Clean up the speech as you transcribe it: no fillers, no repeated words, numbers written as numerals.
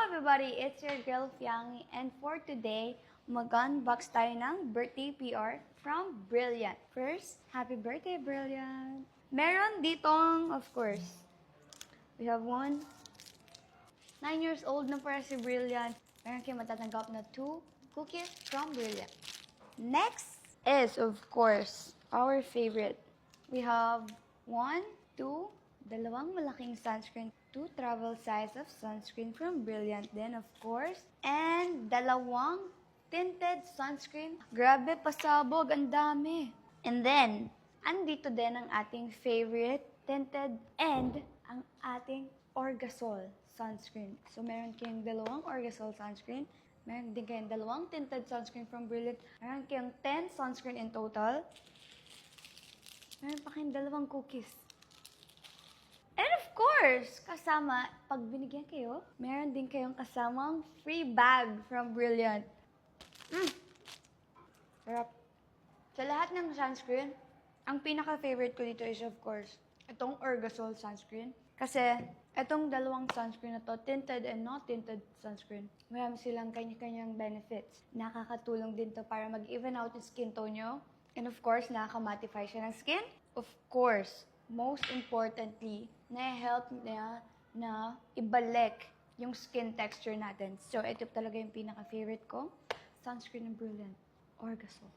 everybody! It's your girl Fiangi, and for today, mag-unbox tayo ng birthday PR from Brilliant. First, happy birthday, Brilliant! Meron ditong, of course, we have 9 years old na para si Brilliant. Meron kayo matatanggap na 2 cookies from Brilliant. Next is, of course, our favorite. We have 1, 2, dalawang malaking sunscreen, 2 travel size of sunscreen from Brilliant din, of course. And dalawang tinted sunscreen. Grabe, pasabog, ang dami. And then, andito din ang ating favorite tinted and ang ating Orgasol sunscreen. So, meron kayong dalawang Orgasol sunscreen. Meron din kayong dalawang tinted sunscreen from Brilliant. Meron kayong 10 sunscreen in total. Meron pa kayong dalawang cookies. And of course, kasama, pag binigyan kayo, meron din kayong kasamang free bag from Brilliant. Sarap. Sa lahat ng sunscreen, ang pinaka-favorite ko dito is of course, itong Orgasol sunscreen. Kasi, itong dalawang sunscreen na to, tinted and not tinted sunscreen, marami silang kanya-kanyang benefits. Nakakatulong din to para mag-even out yung skin tone nyo. And of course, nakaka-mattify siya ng skin. Of course, most importantly, na-help niya na ibalik yung skin texture natin. So, ito talaga yung pinaka-favorite ko. Sunscreen ng Brilliant. Orgasol.